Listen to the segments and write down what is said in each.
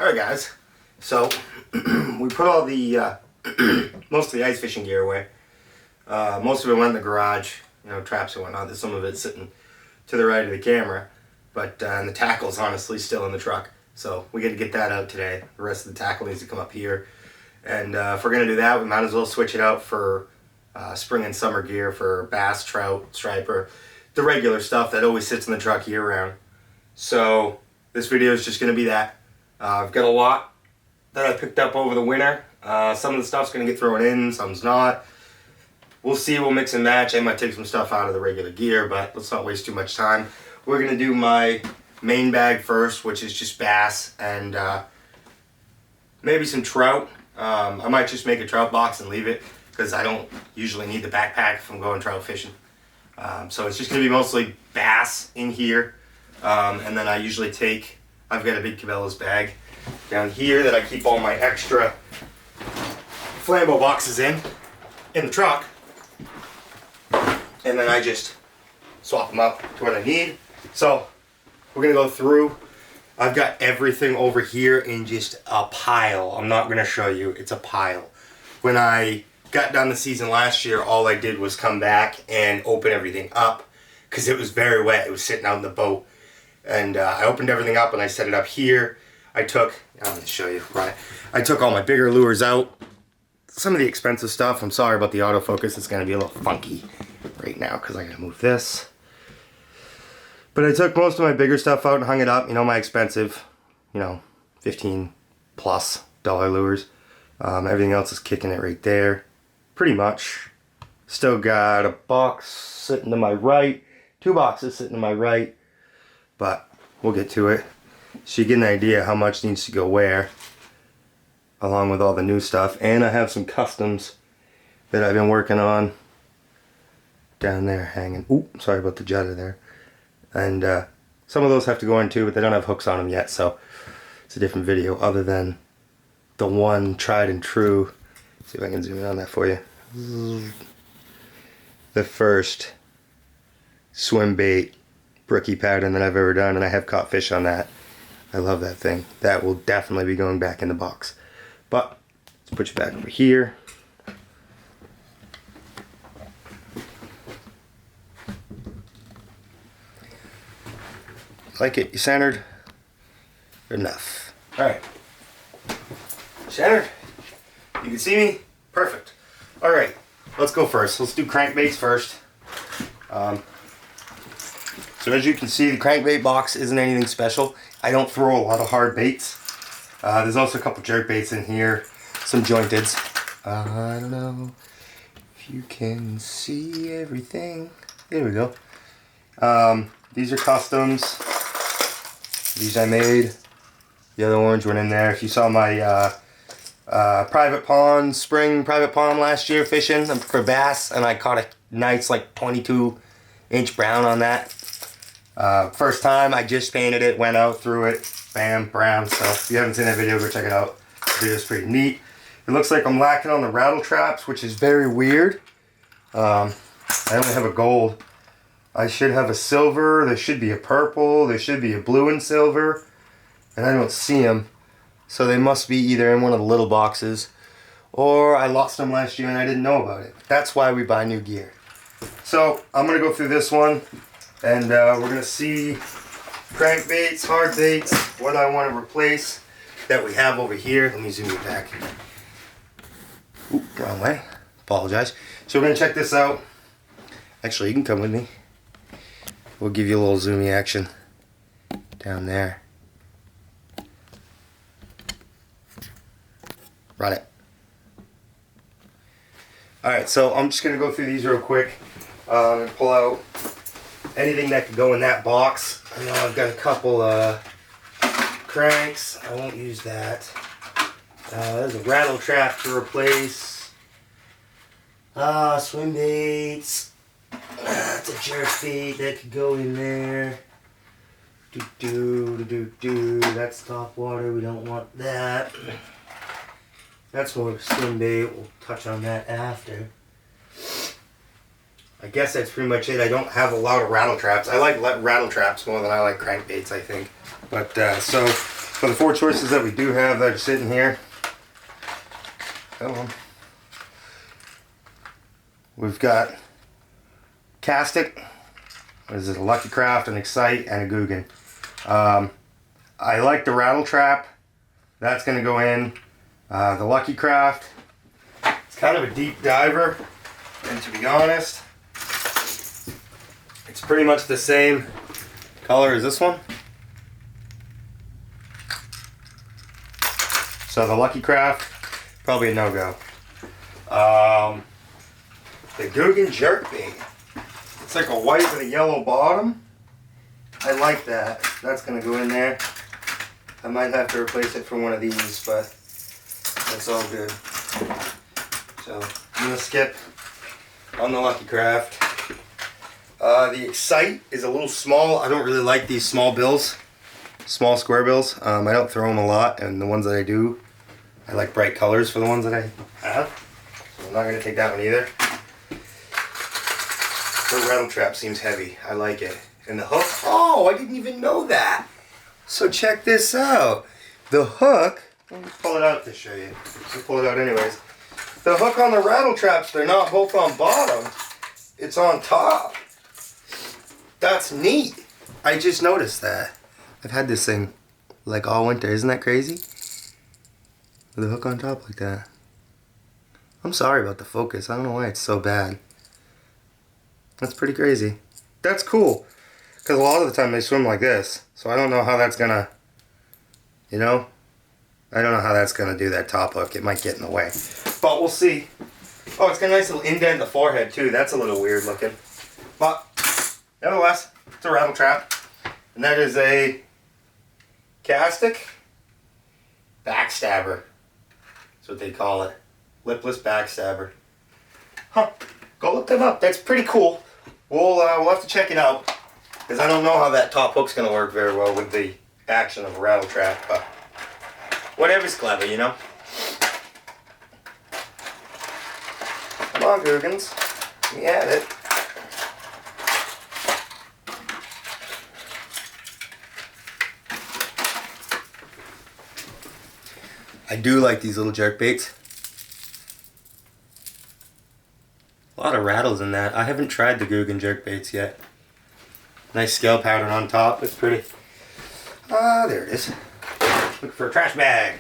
Alright guys, so we put all the most of the ice fishing gear away. Most of it went in the garage, traps and whatnot. There's some of it sitting to the right of the camera, but and the tackle's honestly still in the truck. So we got to get that out today. The rest of the tackle needs to come up here, and if we're gonna do that, we might as well switch it out for spring and summer gear for bass, trout, striper, the regular stuff that always sits in the truck year round. So this video is just gonna be that. I've got a lot that I picked up over the winter. Some of the stuff's going to get thrown in, some's not. We'll see, we'll mix and match. I might take some stuff out of the regular gear, but let's not waste too much time. We're going to do my main bag first, which is just bass and maybe some trout. I might just make a trout box and leave it, because I don't usually need the backpack if I'm going trout fishing. So it's just going to be mostly bass in here. And then I usually take... I've got a big Cabela's bag down here that I keep all my extra Flambeau boxes in the truck, and then I just swap them up to what I need. So we're gonna go through. I've got everything over here in just a pile. I'm not gonna show you, it's a pile. When I got done the season last year, all I did was come back and open everything up because it was very wet. It was sitting out in the boat. And I opened everything up and I set it up here. I'm going to show you, right? I took all my bigger lures out. Some of the expensive stuff, I'm sorry about the autofocus, it's going to be a little funky right now because I got to move this. But I took most of my bigger stuff out and hung it up, my expensive, $15+ lures. Everything else is kicking it right there, pretty much. Still got a box sitting to my right, 2 boxes sitting to my right. But we'll get to it, so you get an idea how much needs to go where, along with all the new stuff. And I have some customs that I've been working on down there hanging. Ooh, sorry about the jutta there. And some of those have to go in too, but they don't have hooks on them yet, so it's a different video other than the one tried and true. See if I can zoom in on that for you. The first swim bait brookie pattern that I've ever done, and I have caught fish on that. I love that thing. That will definitely be going back in the box. But let's put you back over here. Like it? You centered? Enough. Alright. Centered? You can see me? Perfect. Alright, let's go first. Let's do crankbaits first. So as you can see, the crankbait box isn't anything special. I don't throw a lot of hard baits. There's also a couple jerk baits in here, some jointeds. I don't know if you can see everything. There we go. These are customs. These I made. The other orange went in there. If you saw my private pond, spring private pond last year fishing for bass, and I caught a nice like 22-inch brown on that. First time, I just painted it, went out, threw it, bam, brown. So if you haven't seen that video, go check it out. The video's pretty neat. It looks like I'm lacking on the rattle traps, which is very weird. I only have a gold. I should have a silver, there should be a purple, there should be a blue and silver, and I don't see them. So they must be either in one of the little boxes, or I lost them last year and I didn't know about it. That's why we buy new gear. So I'm going to go through this one. And we're going to see crankbaits, hard baits, what I want to replace that we have over here. Let me zoom you back. Oop, wrong way. Apologize. So we're going to check this out. Actually, you can come with me. We'll give you a little zoomy action down there. Run it. Alright, so I'm just going to go through these real quick and pull out anything that could go in that box. I know I've got a couple cranks. I won't use that. There's a rattle trap to replace. Swim baits. That's a jerk bait that could go in there. That's top water. We don't want that. That's more of a swim bait. We'll touch on that after. I guess that's pretty much it. I don't have a lot of rattle traps. I like rattle traps more than I like crankbaits, I think. But so For the 4 choices that we do have that are sitting here, come on. We've got Castic, this is a Lucky Craft, an Excite, and a Googan. I like the Rattle Trap. That's going to go in. The Lucky Craft, it's kind of a deep diver, and to be honest, it's pretty much the same color as this one. So the Lucky Craft, probably a no-go. The Googan Jerkbait. It's like a white with a yellow bottom. I like that. That's going to go in there. I might have to replace it for one of these, but that's all good. So I'm going to skip on the Lucky Craft. The Excite is a little small. I don't really like these small bills. Small square bills. I don't throw them a lot, and the ones that I do, I like bright colors for the ones that I have. So I'm not going to take that one either. The Rattle Trap seems heavy. I like it. And the hook, oh, I didn't even know that. So check this out. The hook, let me pull it out to show you. I'll pull it out anyways. The hook on the Rattle Traps, they're not both on bottom. It's on top. That's neat. I just noticed that. I've had this thing like all winter. Isn't that crazy? With a hook on top like that. I'm sorry about the focus. I don't know why it's so bad. That's pretty crazy. That's cool. Because a lot of the time they swim like this. So I don't know how that's gonna, you know? I don't know how that's gonna do that top hook. It might get in the way. But we'll see. Oh, it's got a nice little indent in the forehead too. That's a little weird looking. But, nevertheless, it's a Rattle Trap. And that is a Castic Backstabber. That's what they call it. Lipless Backstabber. Huh. Go look them up. That's pretty cool. We'll have to check it out. Because I don't know how that top hook's going to work very well with the action of a Rattle Trap. But whatever's clever, you know? Come on, Googans. We had it. I do like these little jerkbaits. A lot of rattles in that. I haven't tried the Googan Jerkbaits yet. Nice scale pattern on top. It's pretty. There it is. Looking for a trash bag.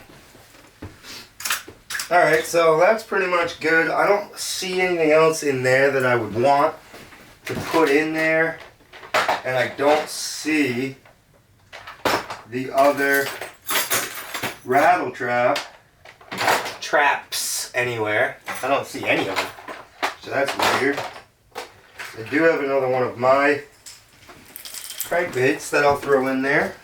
Alright, so that's pretty much good. I don't see anything else in there that I would want to put in there. And I don't see the other Rattle Trap traps anywhere. I don't see any of them. So that's weird. I do have another one of my crankbaits that I'll throw in there.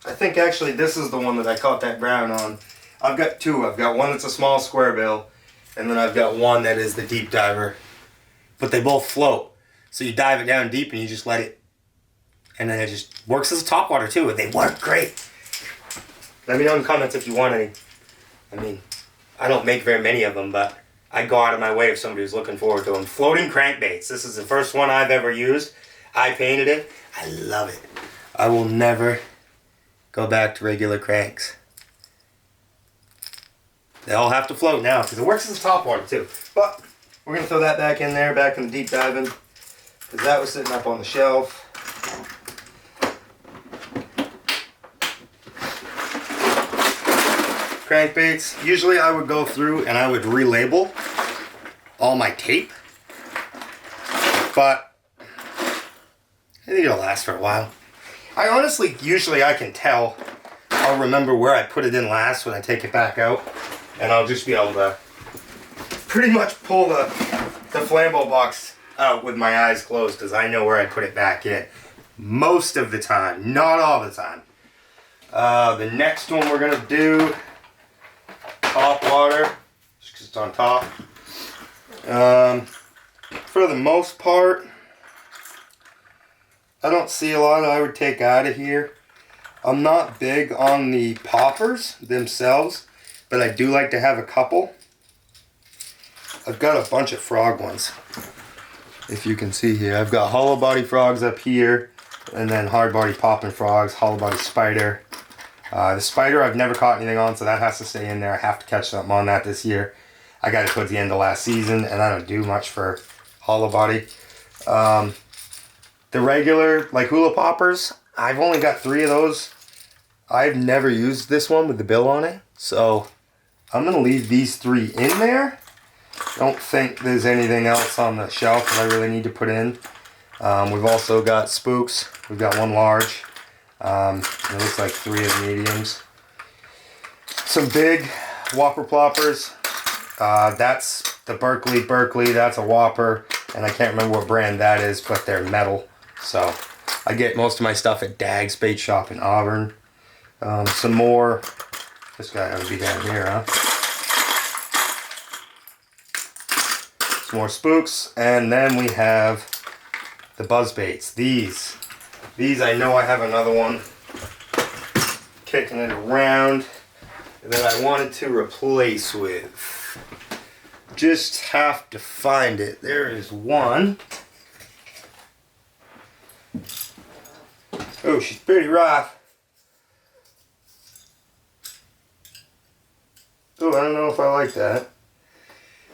I think actually this is the one that I caught that brown on. I've got 2. I've got one that's a small square bill, and then I've got one that is the deep diver. But they both float. So you dive it down deep and you just let it, and then it just works as a topwater too. They work great. Let me know in the comments if you want any. I mean, I don't make very many of them, but I go out of my way if somebody's looking forward to them. Floating crankbaits. This is the first one I've ever used. I painted it. I love it. I will never go back to regular cranks. They all have to float now because it works as a topwater too. But we're going to throw that back in there, back in the deep diving, because that was sitting up on the shelf. Crankbaits. Usually I would go through and I would relabel all my tape, but I think it'll last for a while. I honestly, usually I can tell. I'll remember where I put it in last when I take it back out, and I'll just be able to pretty much pull the flambeau box out with my eyes closed because I know where I put it back in. Most of the time, not all the time. The next one we're going to do, top water, just because it's on top. For the most part, I don't see a lot I would take out of here. I'm not big on the poppers themselves, but I do like to have a couple. I've got a bunch of frog ones. If you can see here, I've got hollow body frogs up here, and then hard body popping frogs, hollow body spider. The spider I've never caught anything on, so that has to stay in there. I have to catch something on that this year. I got it towards the end of last season, and I don't do much for hollow body. The regular, like hula poppers, I've only got 3 of those. I've never used this one with the bill on it, so I'm going to leave these 3 in there. Don't think there's anything else on the shelf that I really need to put in. We've also got spooks. We've got 1 large. It looks like 3 of the mediums. Some big Whopper Ploppers. That's the Berkeley. That's a Whopper. And I can't remember what brand that is, but they're metal. So I get most of my stuff at Dag's Bait Shop in Auburn. Some more. This guy ought to be down here, huh? Some more spooks. And then we have the Buzzbaits. These I know I have another one kicking it around that I wanted to replace with. Just have to find it. There is one. Oh, she's pretty rough. Oh, I don't know if I like that.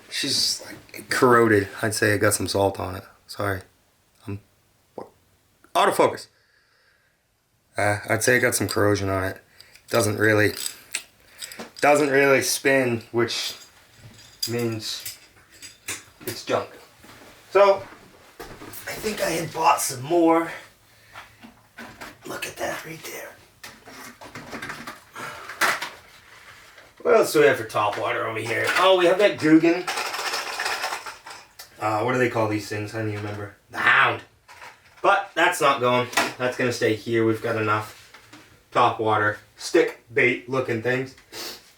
She's like corroded. I'd say I got some salt on it. Sorry. Autofocus. I'd say I got some corrosion on it. Doesn't really spin, which means it's junk. So I think I had bought some more. Look at that right there. What else do we have for top water over here? Oh, we have that Googan. What do they call these things? I don't even remember. The Hound. But that's not going. That's going to stay here. We've got enough top water stick bait looking things.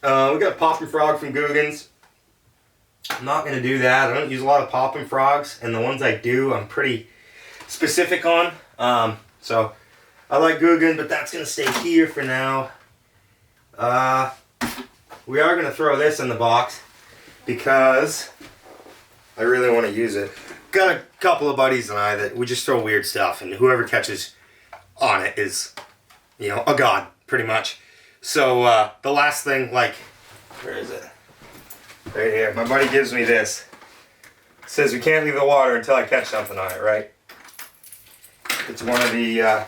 We got Poppin' Frog from Googan's. I'm not going to do that. I don't use a lot of Poppin' Frogs, and the ones I do I'm pretty specific on. So I like Googan, but that's going to stay here for now. We are going to throw this in the box because I really want to use it. Got a couple of buddies and I that we just throw weird stuff, and whoever catches on it is, you know, a god, pretty much. So the last thing, like, where is it? Right here. My buddy gives me this. It says we can't leave the water until I catch something on it, right? It's one of the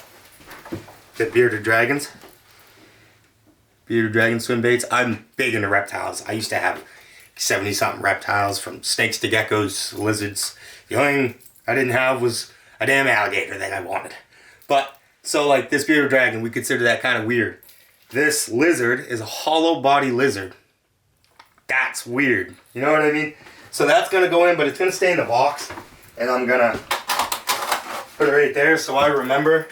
bearded dragons. Bearded dragon swim baits. I'm big into reptiles. I used to have 70-something reptiles, from snakes to geckos, lizards. The only thing I didn't have was a damn alligator that I wanted. But, so like this bearded dragon, we consider that kind of weird. This lizard is a hollow body lizard. That's weird. You know what I mean? So that's going to go in, but it's going to stay in the box. And I'm going to put it right there so I remember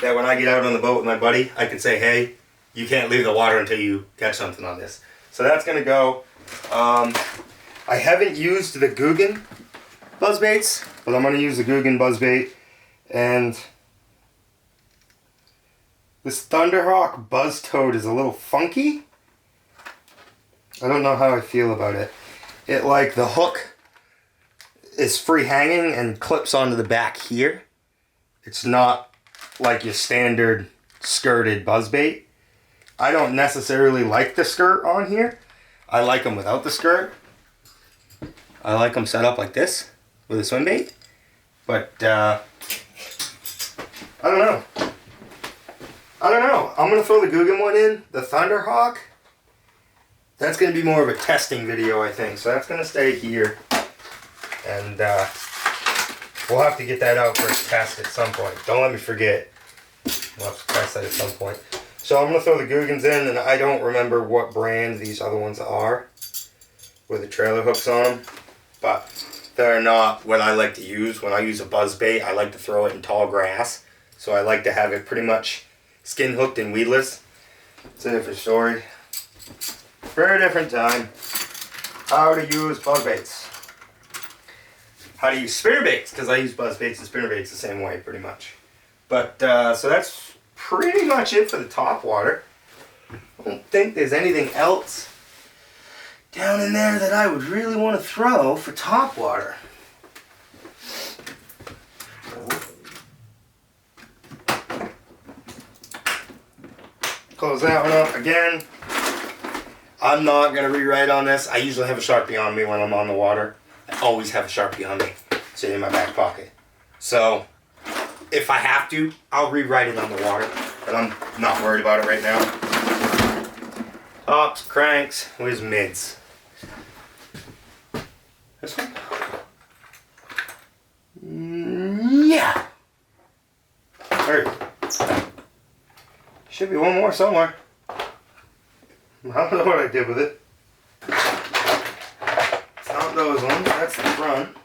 that when I get out on the boat with my buddy, I can say, hey, you can't leave the water until you catch something on this. So that's going to go. I haven't used the Googan Buzzbaits, but I'm going to use the Googan Buzzbait. And this Thunderhawk Buzz Toad is a little funky. I don't know how I feel about it. It, like, the hook is free hanging and clips onto the back here. It's not like your standard skirted buzzbait. I don't necessarily like the skirt on here. I like them without the skirt. I like them set up like this with a swim bait. But I don't know. I'm going to throw the Googan one in. The Thunderhawk, that's going to be more of a testing video, I think. So that's going to stay here. And we'll have to get that out for a test at some point. Don't let me forget. We'll have to test that at some point. So I'm going to throw the Googans in, and I don't remember what brand these other ones are with the trailer hooks on them. But they're not what I like to use. When I use a buzzbait, I like to throw it in tall grass. So I like to have it pretty much skin hooked and weedless. It's a different story. For a different time. How to use buzzbaits. How to use spinnerbaits, because I use buzzbaits and spinnerbaits the same way, pretty much. But, so that's pretty much it for the top water. I don't think there's anything else down in there that I would really want to throw for top water. close that one up again. I'm not going to rewrite on this. I usually have a Sharpie on me when I'm on the water. I always have a Sharpie on me, sitting in my back pocket. So, if I have to, I'll rewrite it on the water. But I'm not worried about it right now. Tops, cranks, where's mids? This one? Yeah. There. Should be one more somewhere. I don't know what I did with it. It's not those ones, that's the front.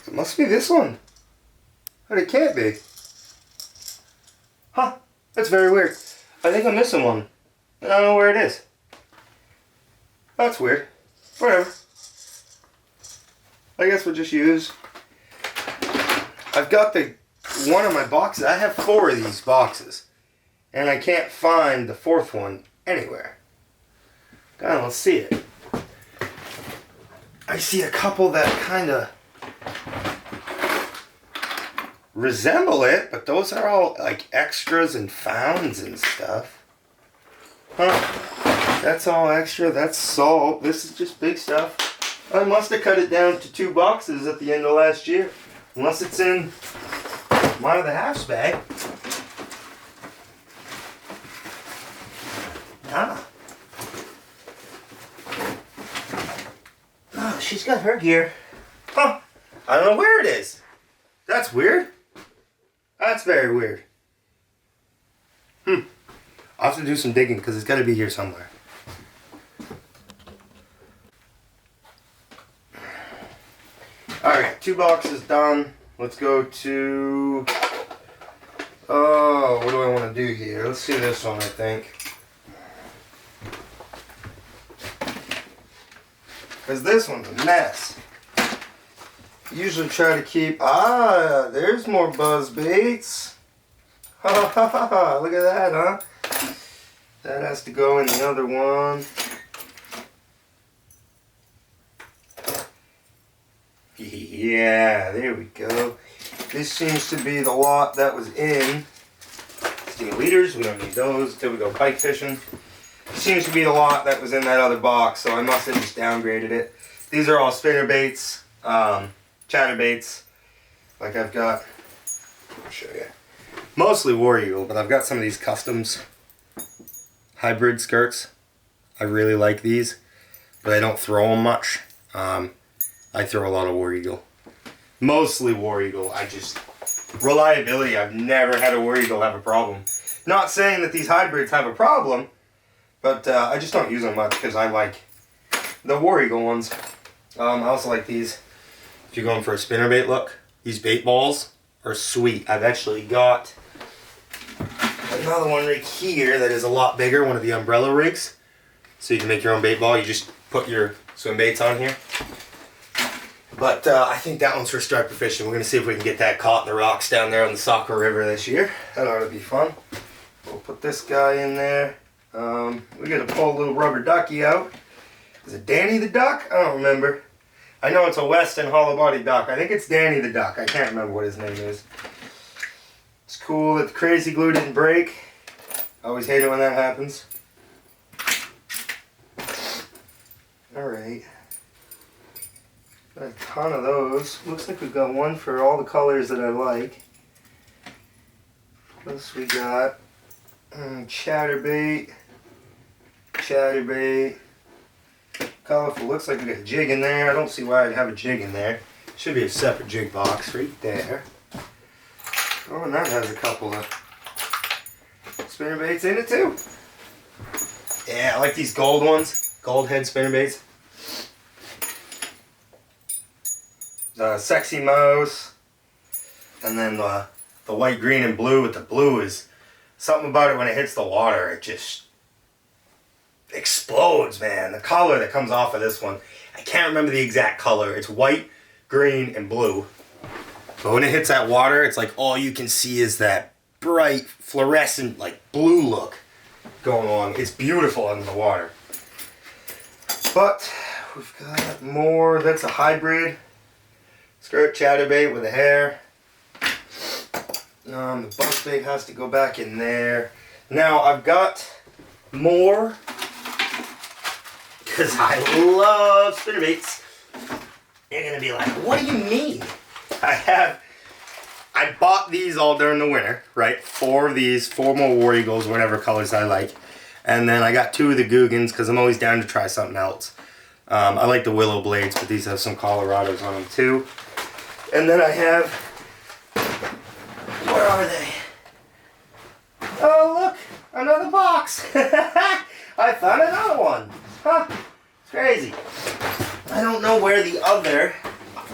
It must be this one. But it can't be. Huh, that's very weird. I think I'm missing one. I don't know where it is. That's weird. Whatever. I guess we'll just use. I've got the one of my boxes. I have 4 of these boxes. And I can't find the 4th one anywhere. God, let's see it. I see a couple that kind of resemble it, but those are all like extras and founds and stuff. Huh. That's all extra. That's salt. This is just big stuff. I must have cut it down to 2 boxes at the end of last year. Unless it's in one of the halves bag. Ah. Oh, she's got her gear. Huh. I don't know where it is. That's weird. That's very weird. I'll have to do some digging because it's got to be here somewhere. Alright, 2 boxes done. Let's go to... Oh, what do I want to do here? Let's see this one, I think. Because this one's a mess. Usually try to keep... Ah, there's more Buzzbaits. Ha ha ha ha, look at that, huh? That has to go in the other one. Yeah, there we go. This seems to be the lot that was in. Steam leaders, we don't need those until we go pike fishing. Seems to be the lot that was in that other box, so I must have just downgraded it. These are all spinner baits, chatter baits. Like I've got, I'll show you. Mostly War Eagle, but I've got some of these customs hybrid skirts. I really like these, but I don't throw them much. I throw a lot of War Eagle. Mostly War Eagle. Reliability, I've never had a War Eagle have a problem. Not saying that these hybrids have a problem, but I just don't use them much because I like the War Eagle ones. I also like these. If you're going for a spinnerbait look, these bait balls are sweet. I've actually got another one right here that is a lot bigger, one of the umbrella rigs. So you can make your own bait ball. You just put your swim baits on here. But I think that one's for striper fishing. We're going to see if we can get that caught in the rocks down there on the Saco River this year. That ought to be fun. We'll put this guy in there. We got to pull a little rubber ducky out. Is it Danny the Duck? I don't remember. I know it's a Weston hollow body duck. I think it's Danny the Duck. I can't remember what his name is. It's cool that the crazy glue didn't break. I always hate it when that happens. Alright. Got a ton of those. Looks like we've got one for all the colors that I like. What else we got? Chatterbait. Chatterbait. Colorful. Looks like we got a jig in there. I don't see why I'd have a jig in there. Should be a separate jig box right there. Oh, and that has a couple of spinnerbaits in it too. Yeah, I like these gold ones. Gold head spinnerbaits. Sexy mouse, and then the white, green, and blue. With the blue is something about it when it hits the water, it just explodes, man. The color that comes off of this one, I can't remember the exact color. It's white, green, and blue. But when it hits that water, it's like all you can see is that bright, fluorescent, like blue look going on. It's beautiful under the water. But we've got more. That's a hybrid skirt chatterbait with a hair. The buzzbait has to go back in there. Now I've got more, because I love spinnerbaits. You're going to be like, what do you mean? I bought these all during the winter, right? 4 of these, 4 more War Eagles, whatever colors I like. And then I got 2 of the Googans, because I'm always down to try something else. I like the Willow Blades, but these have some Colorados on them too. And then I have, where are they? Oh look, another box. I found another one. Huh, it's crazy. I don't know where the other,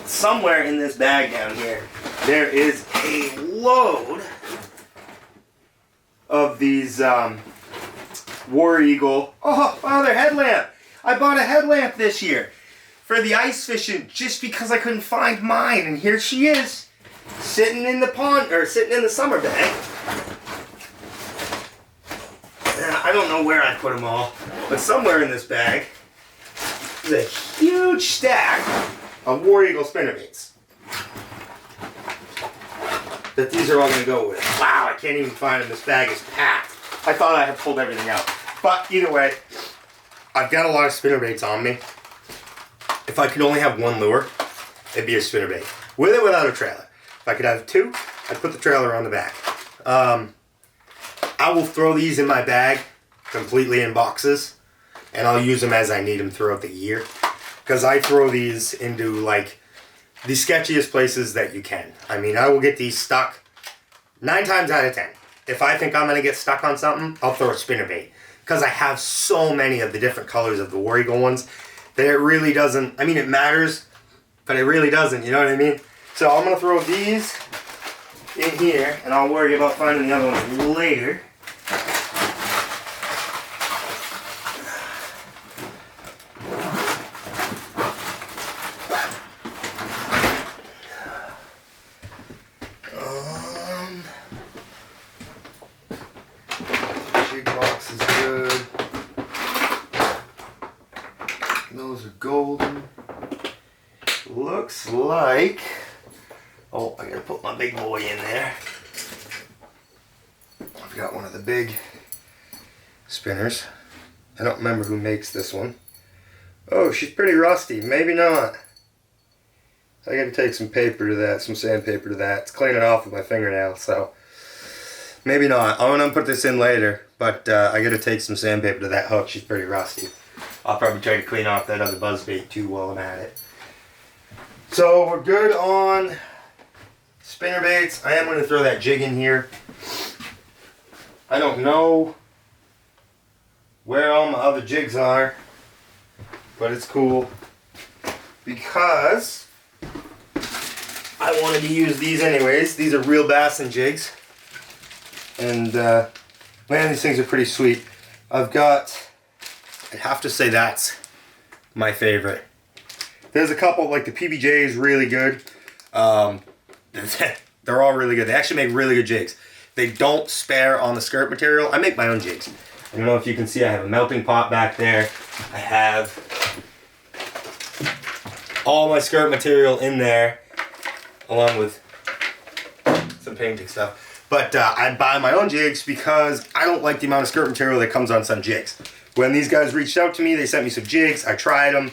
somewhere in this bag down here, there is a load of these War Eagle. Oh, their headlamp. I bought a headlamp this year for the ice fishing just because I couldn't find mine. And here she is, sitting in the pond, or sitting in the summer bag. And I don't know where I put them all, but somewhere in this bag is a huge stack of War Eagle spinnerbaits that these are all going to go with. Wow, I can't even find them. This bag is packed. I thought I had pulled everything out. But either way, I've got a lot of spinnerbaits on me. If I could only have one lure, it'd be a spinnerbait. With or without a trailer. If I could have 2, I'd put the trailer on the back. I will throw these in my bag completely in boxes, and I'll use them as I need them throughout the year. Because I throw these into like the sketchiest places that you can. I mean, I will get these stuck 9 times out of 10. If I think I'm going to get stuck on something, I'll throw a spinnerbait. Because I have so many of the different colors of the War Eagle ones that it really doesn't, I mean it matters, but it really doesn't, you know what I mean? So I'm going to throw these in here, and I'll worry about finding the other ones later. Jig box is good. Those are golden. Looks like, oh, I gotta put my big boy in there. I've got one of the big spinners. I don't remember who makes this one. Oh, she's pretty rusty. Maybe not. I gotta take some paper to that, some sandpaper to that. It's cleaning off with my fingernail, so maybe not. I'm gonna put this in later, but I gotta take some sandpaper to that hook. She's pretty rusty. I'll probably try to clean off that other buzzbait too while I'm at it. So we're good on spinnerbaits. I am going to throw that jig in here. I don't know where all my other jigs are, but it's cool because I wanted to use these anyways. These are real bassin jigs, and man, these things are pretty sweet. I've got, I have to say that's my favorite. There's a couple, like the PBJ is really good. They're all really good. They actually make really good jigs. They don't spare on the skirt material. I make my own jigs. I don't know if you can see, I have a melting pot back there. I have all my skirt material in there, along with some painting stuff. But I buy my own jigs because I don't like the amount of skirt material that comes on some jigs. When these guys reached out to me, they sent me some jigs. I tried them.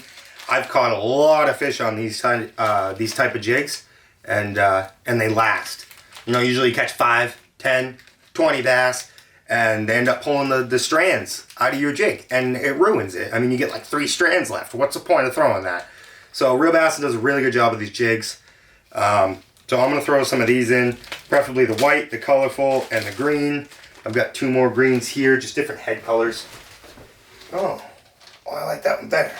I've caught a lot of fish on these type of jigs, and they last. You know, usually you catch 5, 10, 20 bass, and they end up pulling the strands out of your jig, and it ruins it. I mean, you get like 3 strands left. What's the point of throwing that? So Real Bassin does a really good job with these jigs. So I'm going to throw some of these in, preferably the white, the colorful, and the green. I've got 2 more greens here, just different head colors. Oh, well, I like that one better.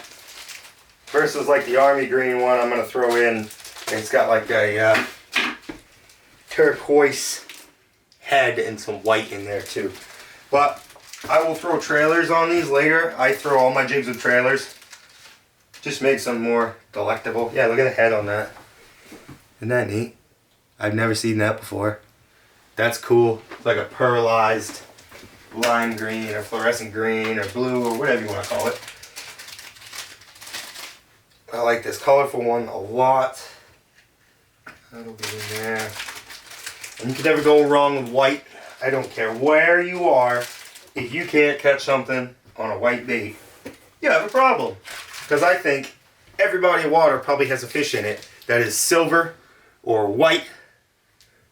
Versus like the army green one I'm going to throw in. And it's got like a turquoise head and some white in there too. But I will throw trailers on these later. I throw all my jigs with trailers. Just makes them more delectable. Yeah, look at the head on that. Isn't that neat? I've never seen that before. That's cool. It's like a pearlized lime green or fluorescent green or blue or whatever you want to call it. I like this colorful one a lot. That'll be in there. And you can never go wrong with white. I don't care where you are. If you can't catch something on a white bait, you have a problem. Because I think every body of water probably has a fish in it that is silver or white,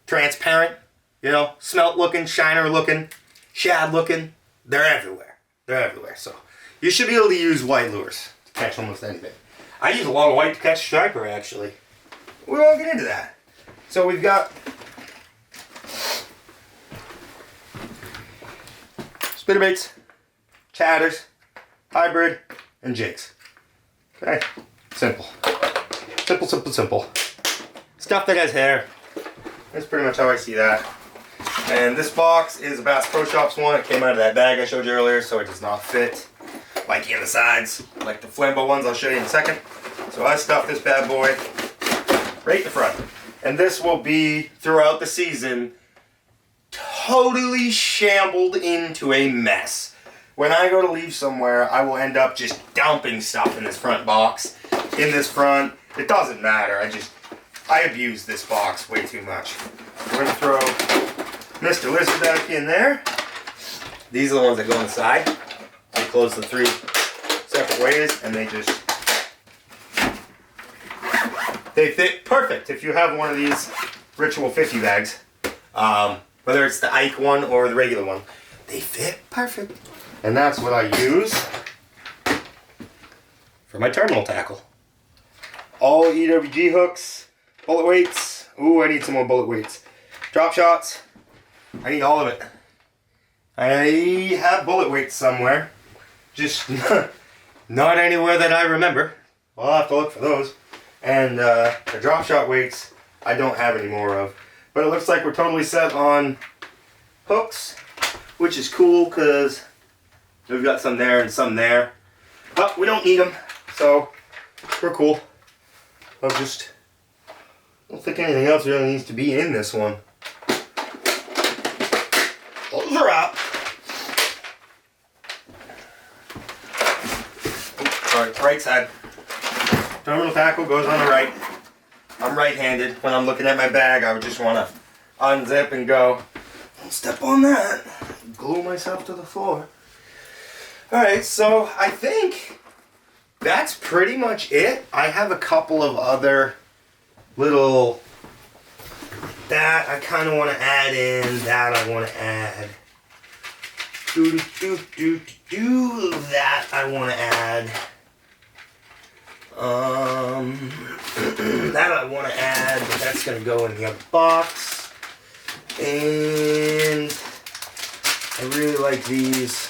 transparent, you know, smelt looking, shiner looking, shad looking. They're everywhere. They're everywhere. So you should be able to use white lures to catch almost anything. I use a lot of white to catch striper, actually. We won't get into that. So we've got spinnerbaits, chatters, hybrid, and jigs. Okay, simple. Simple, simple, simple. Stuff that has hair. That's pretty much how I see that. And this box is a Bass Pro Shops one. It came out of that bag I showed you earlier, so it does not fit like in the sides, like the Flambeau ones I'll show you in a second. So I stuffed this bad boy right in the front. And this will be, throughout the season, totally shambled into a mess. When I go to leave somewhere, I will end up just dumping stuff in this front box. In this front, it doesn't matter. I abuse this box way too much. We're gonna throw Mr. Lizard back in there. These are the ones that go inside. They close the 3 separate ways, and they fit perfect if you have one of these Ritual 50 bags. Whether it's the Ike one or the regular one, they fit perfect. And that's what I use for my terminal tackle. All EWG hooks, bullet weights. Ooh, I need some more bullet weights. Drop shots. I need all of it. I have bullet weights somewhere. Just not anywhere that I remember. I'll have to look for those. And the drop shot weights, I don't have any more of. But it looks like we're totally set on hooks, which is cool because we've got some there and some there. But we don't need them, so we're cool. I don't think anything else really needs to be in this one. Those are up. Sorry, right side. Terminal tackle goes on the right. I'm right-handed. When I'm looking at my bag, I would just want to unzip and go. Don't step on that. Glue myself to the floor. Alright, so I think that's pretty much it. I have a couple of other little, that I kind of want to add in, that I want to add. That I want to add. That I want to add, but that's going to go in the other box. And I really like these.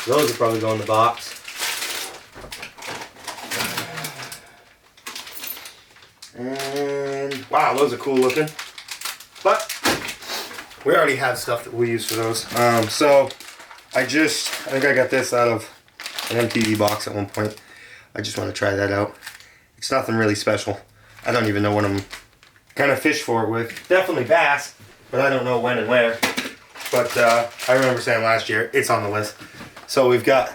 Those will probably go in the box. And wow, those are cool looking. But we already have stuff that we use for those. So I think I got this out of an MTV box at one point. I just want to try that out. It's nothing really special. I don't even know what I'm gonna fish for it with. Definitely bass, but I don't know when and where. But I remember saying last year, it's on the list. So we've got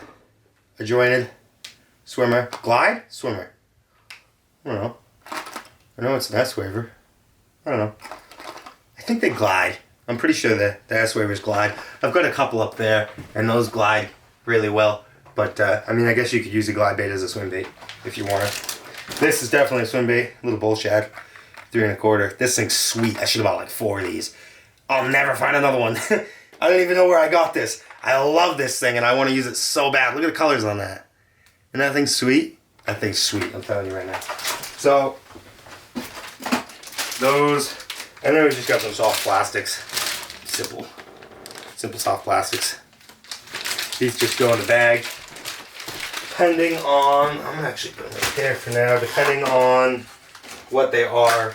a jointed swimmer. Glide? Swimmer. I don't know. I know it's an S-waver. I don't know. I think they glide. I'm pretty sure that the S-wavers glide. I've got a couple up there, and those glide really well. But, I mean, I guess you could use a glide bait as a swim bait if you want it. This is definitely a swim bait. Little bull shad. 3 1/4. This thing's sweet. I should have bought like 4 of these. I'll never find another one. I don't even know where I got this. I love this thing, and I want to use it so bad. Look at the colors on that. And that thing's sweet. That thing's sweet, I'm telling you right now. So, those. And then we just got some soft plastics. Simple soft plastics. These just go in the bag. Depending on, I'm actually putting them right there for now. Depending on what they are,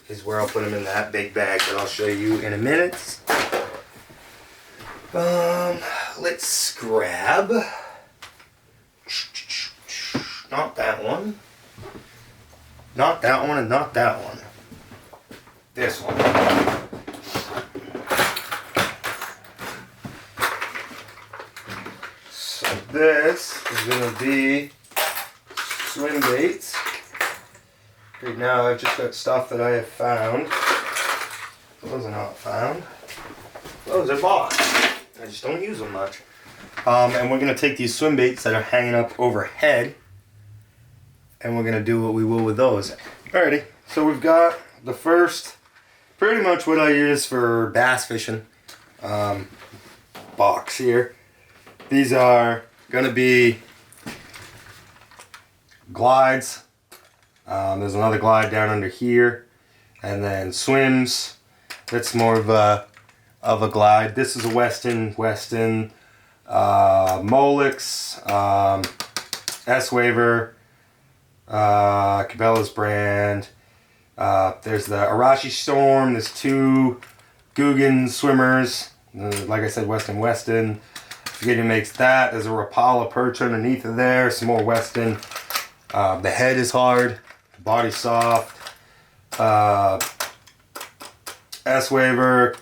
is where I'll put them in that big bag that I'll show you in a minute. Let's grab, not that one, not that one, and not that one. This one. So this is going to be swim baits. Right now I've just got stuff that I have found Those are not found. Those are bought. I just don't use them much. And we're going to take these swim baits that are hanging up overhead, and we're going to do what we will with those. Alrighty, so we've got the first, pretty much what I use for bass fishing box here. These are going to be glides. There's another glide down under here, and then swims. That's more of a glide. This is a Weston, Molix, S-Waver, Cabela's brand. There's the Arashi Storm. There's two Googan swimmers. Like I said, Weston. Forget who makes that. There's a Rapala perch underneath of there. Some more Weston. The head is hard. The body's soft. S-Waver,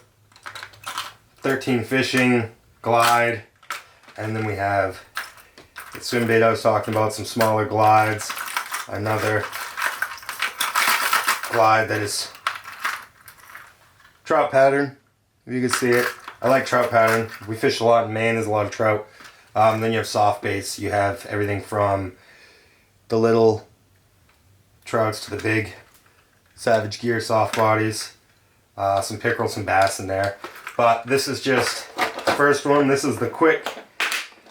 13 Fishing, glide, and then we have the swim bait I was talking about, some smaller glides, another glide that is trout pattern, if you can see it. I like trout pattern. We fish a lot in Maine, there's a lot of trout. Then you have soft baits. You have everything from the little trouts to the big Savage Gear soft bodies. Some pickerel, some bass in there. But this is just the first one. This is the quick.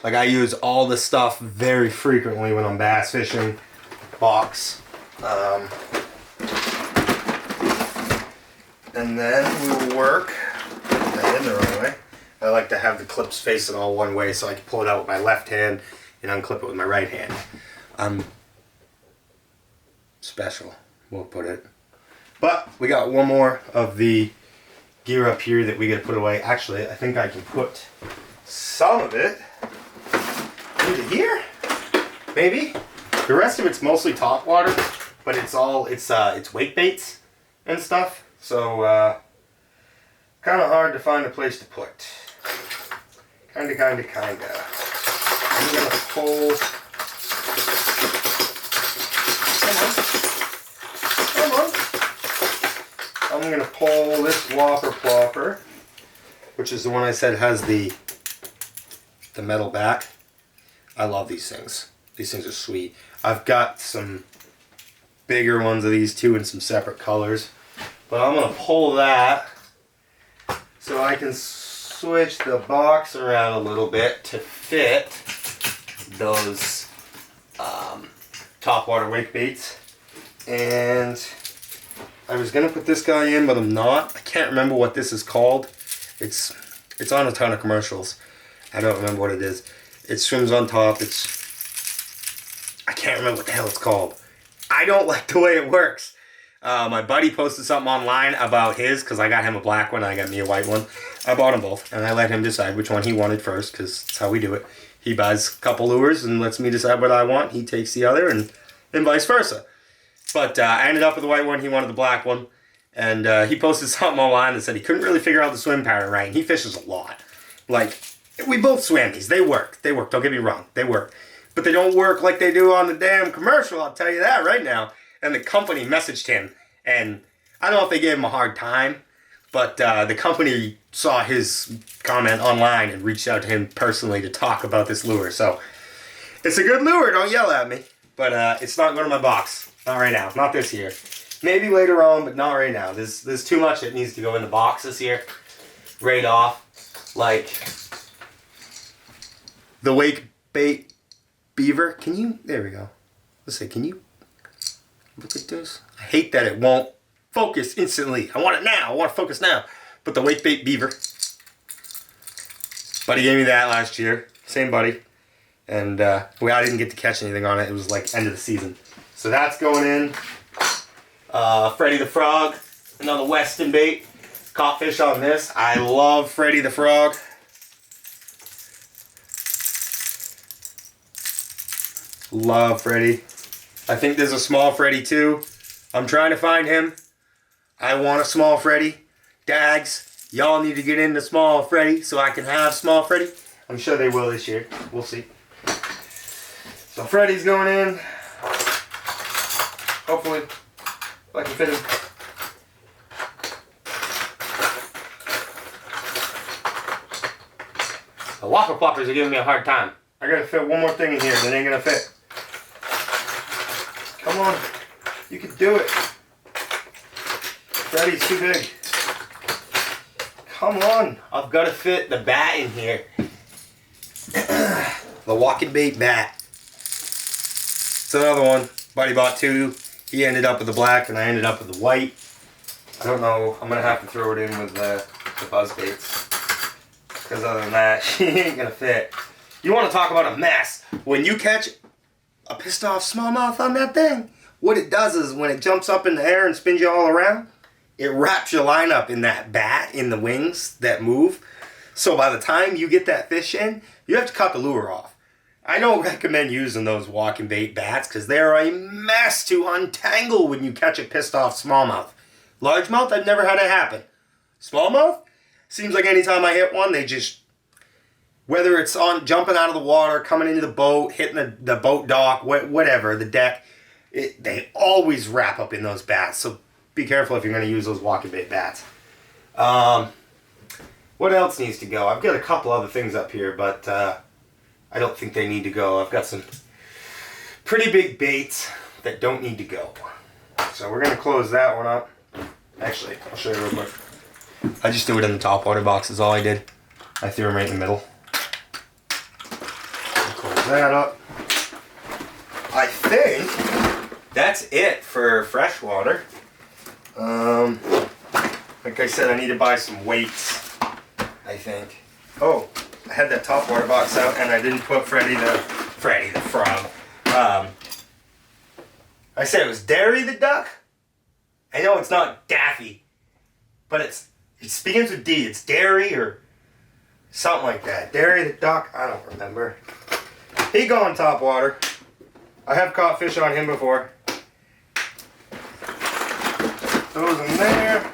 Like, I use all this stuff very frequently when I'm bass fishing. Box. And then we will work that in the wrong way. I like to have the clips facing all one way so I can pull it out with my left hand and unclip it with my right hand. Special, we'll put it. But we got one more of the gear up here that we gotta put away. Actually, I think I can put some of it into here, maybe. The rest of it's mostly top water, but it's wake baits and stuff. So kind of hard to find a place to put. Kinda. I'm gonna pull. Come on. I'm going to pull this Whopper Plopper, which is the one I said has the metal back. I love these things. These things are sweet. I've got some bigger ones of these too in some separate colors. But I'm going to pull that so I can switch the box around a little bit to fit those top water wake baits. And I was gonna put this guy in, but I'm not. I can't remember what this is called. It's on a ton of commercials. I don't remember what it is. It swims on top. I can't remember what the hell it's called. I don't like the way it works. My buddy posted something online about his, because I got him a black one, I got me a white one. I bought them both, and I let him decide which one he wanted first, because that's how we do it. He buys a couple lures and lets me decide what I want. He takes the other, and vice versa. But I ended up with the white one. He wanted the black one. And he posted something online that said he couldn't really figure out the swim pattern right. And he fishes a lot. Like, we both swam these. They work. Don't get me wrong. They work. But they don't work like they do on the damn commercial. I'll tell you that right now. And the company messaged him. And I don't know if they gave him a hard time. But the company saw his comment online and reached out to him personally to talk about this lure. So, it's a good lure. Don't yell at me. But it's not going to my box. Not right now. Not this year. Maybe later on, but not right now. There's too much that needs to go in the box this year. Right off. Like the wake bait beaver. Can you? There we go. Let's see. Can you look at this? I hate that it won't focus instantly. I want it now. I want to focus now. But the wake bait beaver. Buddy gave me that last year. Same buddy. And I didn't get to catch anything on it. It was like end of the season. So that's going in. Freddy the Frog, another Weston bait. Caught fish on this. I love Freddy the Frog. Love Freddy. I think there's a small Freddy too. I'm trying to find him. I want a small Freddy. Dags, y'all need to get into small Freddy so I can have small Freddy. I'm sure they will this year. We'll see. So Freddy's going in. Hopefully, I can fit him. Whopper Ploppers are giving me a hard time. I gotta fit one more thing in here, that ain't gonna fit. Come on. You can do it. Freddy's too big. Come on. I've gotta fit the bat in here. The walking bait bat. It's another one. Buddy bought two. He ended up with the black and I ended up with the white. I don't know. I'm gonna have to throw it in with the Buzzbaits. Because other than that, she ain't gonna fit. You want to talk about a mess? When you catch a pissed off smallmouth on that thing, what it does is when it jumps up in the air and spins you all around, it wraps your line up in that bat, in the wings that move. So by the time you get that fish in, you have to cut the lure off. I don't recommend using those walking bait bats because they're a mess to untangle when you catch a pissed off smallmouth. Largemouth, I've never had it happen. Smallmouth, seems like anytime I hit one, they just, whether it's on jumping out of the water, coming into the boat, hitting the boat dock, whatever, the deck, they always wrap up in those bats. So be careful if you're going to use those walking bait bats. What else needs to go? I've got a couple other things up here, but I don't think they need to go. I've got some pretty big baits that don't need to go. So we're going to close that one up. Actually, I'll show you real quick. I just threw it in the top water box is all I did. I threw them right in the middle. Close that up. I think that's it for freshwater. Like I said, I need to buy some weights, I think. Oh, I had that top water box out and I didn't put Freddy the Frog. I said it was Derry the duck. I know it's not Daffy, but it begins with D. It's Derry or something like that. Derry the duck, I don't remember. He going top water. I have caught fish on him before. Those in there.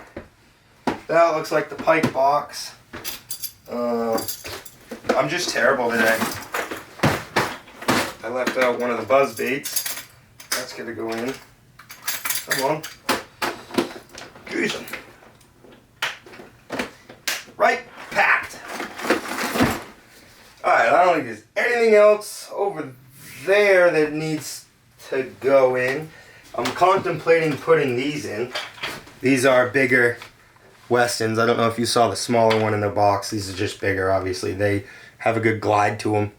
That looks like the Pike box. I'm just terrible today. I left out one of the Buzzbaits. That's gonna go in. Come on. Jeez. Right, packed. Alright, I don't think there's anything else over there that needs to go in. I'm contemplating putting these in. These are bigger Westons. I don't know if you saw the smaller one in the box. These are just bigger, obviously. They have a good glide to them.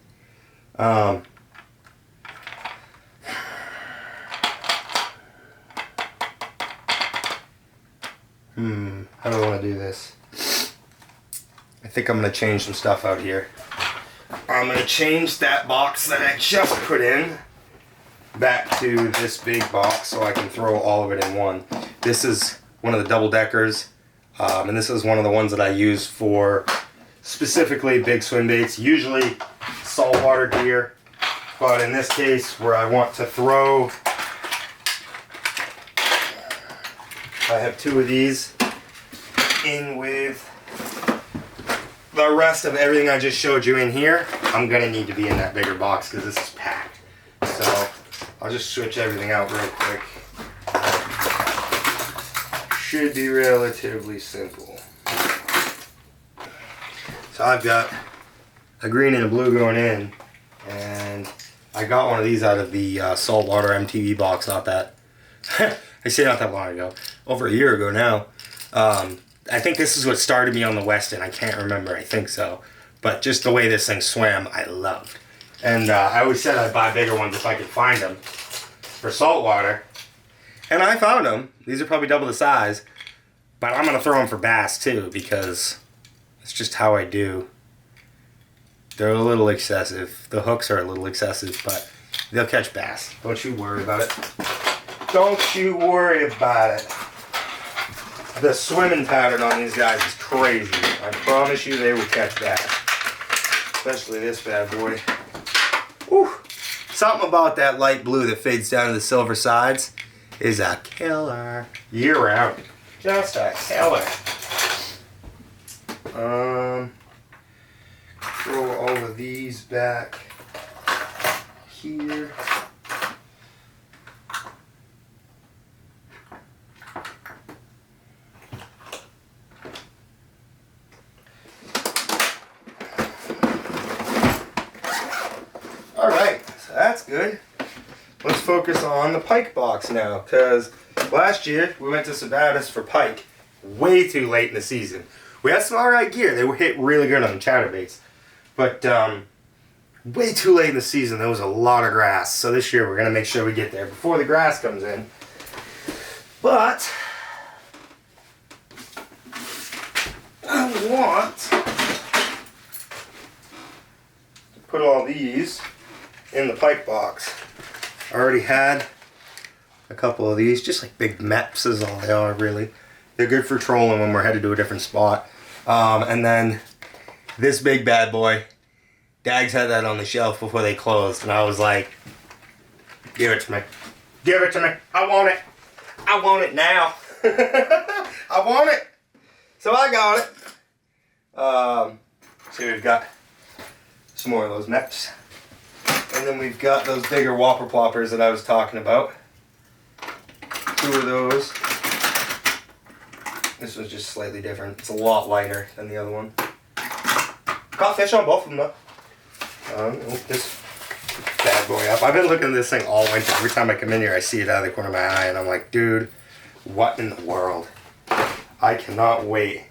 I don't want to do this. I think I'm going to change some stuff out here. I'm going to change that box that I just put in back to this big box so I can throw all of it in one. This is one of the double deckers, and this is one of the ones that I use for specifically big swim baits, usually saltwater gear, but in this case where I want to throw, I have two of these in with the rest of everything I just showed you in here. I'm going to need to be in that bigger box because this is packed. So I'll just switch everything out real quick. Should be relatively simple. So I've got a green and a blue going in, and I got one of these out of the saltwater MTV box, not that, I say not that long ago, over a year ago now. I think this is what started me on the Weston. I can't remember, I think so. But just the way this thing swam, I loved. And I always said I'd buy bigger ones if I could find them for saltwater. And I found them. These are probably double the size. But I'm going to throw them for bass too, because it's just how I do. They're a little excessive. The hooks are a little excessive, but they'll catch bass. Don't you worry about it. Don't you worry about it. The swimming pattern on these guys is crazy. I promise you they will catch bass. Especially this bad boy. Whew. Something about that light blue that fades down to the silver sides is a killer. Year round. Just a killer. Throw all of these back here. good. Let's focus on the pike box now, because last year we went to Sabatis for pike way too late in the season. We had some alright gear. They were hit really good on the chatterbaits. But way too late in the season. There was a lot of grass. So this year we're going to make sure we get there before the grass comes in. But I want to put all these in the pike box. I already had a couple of these, just like big meps is all they are really. They're good for trolling when we're headed to a different spot. And then this big bad boy, Dags had that on the shelf before they closed, and I was like, give it to me. Give it to me. I want it. I want it now. I want it. So I got it. So we've got some more of those meps. And then we've got those bigger Whopper Ploppers that I was talking about. 2 of those. This one's just slightly different. It's a lot lighter than the other one. Caught fish on both of them though. Open this bad boy up. I've been looking at this thing all winter. Every time I come in here, I see it out of the corner of my eye, and I'm like, dude, what in the world? I cannot wait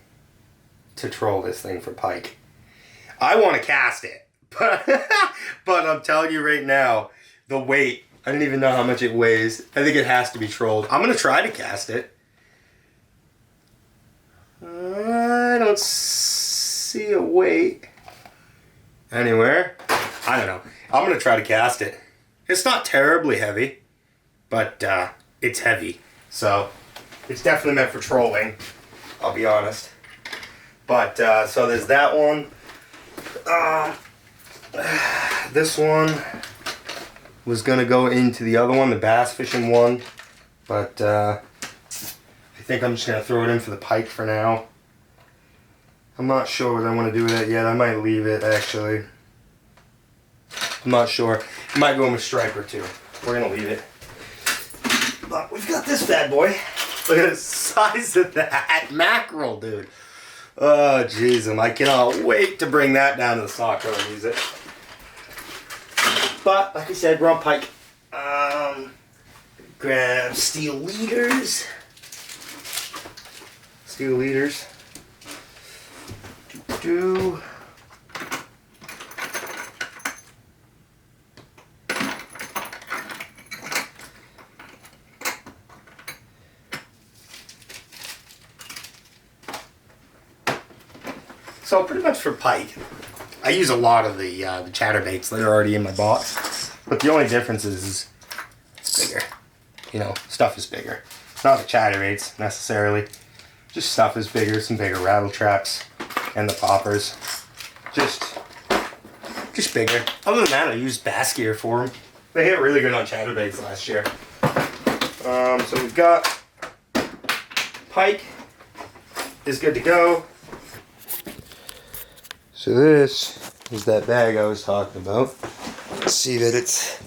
to troll this thing for pike. I want to cast it, but I'm telling you right now, the weight. I don't even know how much it weighs. I think it has to be trolled. I'm gonna try to cast it. I don't see a weight anywhere. I don't know. I'm going to try to cast it. It's not terribly heavy, but it's heavy. So it's definitely meant for trolling, I'll be honest. But so there's that one. This one was going to go into the other one, the bass fishing one. But I think I'm just going to throw it in for the pike for now. I'm not sure what I want to do with that yet. I might leave it, actually. I'm not sure. I might go with a stripe or 2. We're going to leave it. But we've got this bad boy. Look at the size of that mackerel, dude. Oh, jeez. I cannot wait to bring that down to the stock and use it. But, like I said, we're on pike. Grab steel leaders. Steel leaders. So pretty much for pike, I use a lot of the chatterbaits that are already in my box, but the only difference is it's bigger. You know, stuff is bigger. Not the chatterbaits necessarily, just stuff is bigger. Some bigger rattle traps and the poppers, just bigger. Other than that, I used bass gear for them. They hit really good on chatterbaits last year. So we've got pike is good to go. So this is that bag I was talking about. See that it's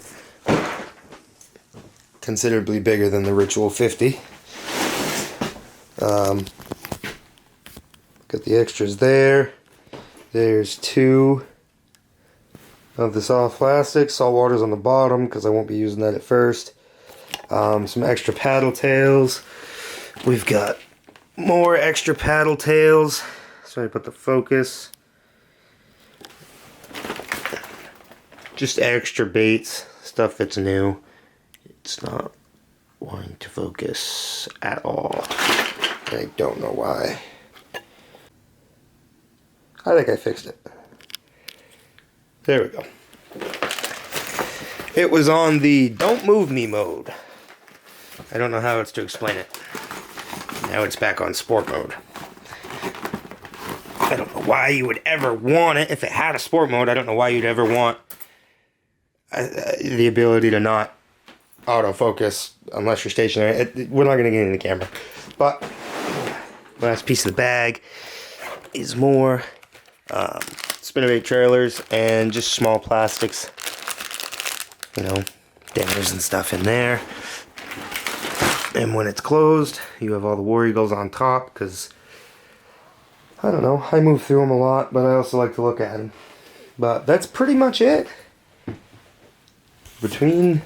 considerably bigger than the Ritual 50. Got the extras there. There's 2 of the soft plastic. Salt water's on the bottom because I won't be using that at first. Some extra paddle tails. We've got more extra paddle tails. So I put the focus. Just extra baits, stuff that's new. It's not wanting to focus at all. I don't know why. I think I fixed it. There we go. It was on the don't move me mode. I don't know how else to explain it. Now it's back on sport mode. I don't know why you would ever want it. If it had a sport mode, I don't know why you'd ever want the ability to not autofocus unless you're stationary. We're not going to get in the camera. But last piece of the bag is more spinnerbait trailers and just small plastics. You know, dinners and stuff in there. And when it's closed, you have all the War Eagles on top because, I don't know, I move through them a lot, but I also like to look at them. But that's pretty much it. between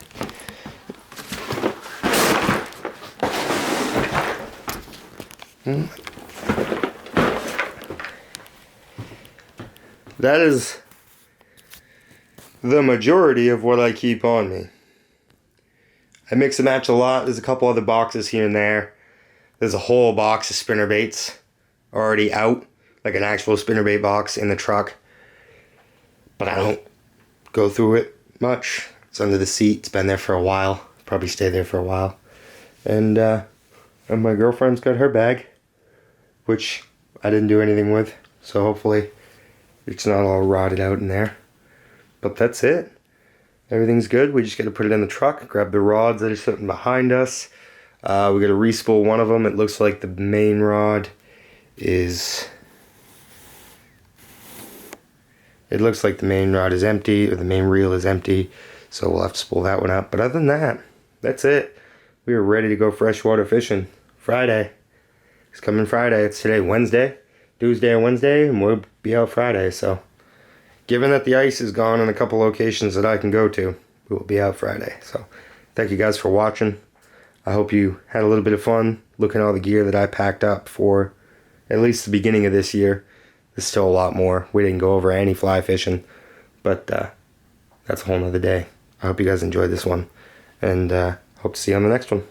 that is the majority of what I keep on me. I mix and match a lot. There's a couple other boxes here and there. There's a whole box of spinnerbaits already out, like an actual spinnerbait box in the truck. But I don't go through it much. It's under the seat. It's been there for a while. Probably stay there for a while. And my girlfriend's got her bag, which I didn't do anything with. So hopefully it's not all rotted out in there. But that's it. Everything's good. We just got to put it in the truck, grab the rods that are sitting behind us. We got to respool one of them. It looks like the main rod is... It looks like the main rod is empty, or the main reel is empty. So we'll have to spool that one up. But other than that, that's it. We are ready to go freshwater fishing. Friday. It's coming Friday. It's today Wednesday. Tuesday or Wednesday, and we'll be out Friday. So, given that the ice is gone in a couple locations that I can go to, we will be out Friday. So, thank you guys for watching. I hope you had a little bit of fun looking at all the gear that I packed up for at least the beginning of this year. There's still a lot more. We didn't go over any fly fishing, but that's a whole nother day. I hope you guys enjoyed this one, and hope to see you on the next one.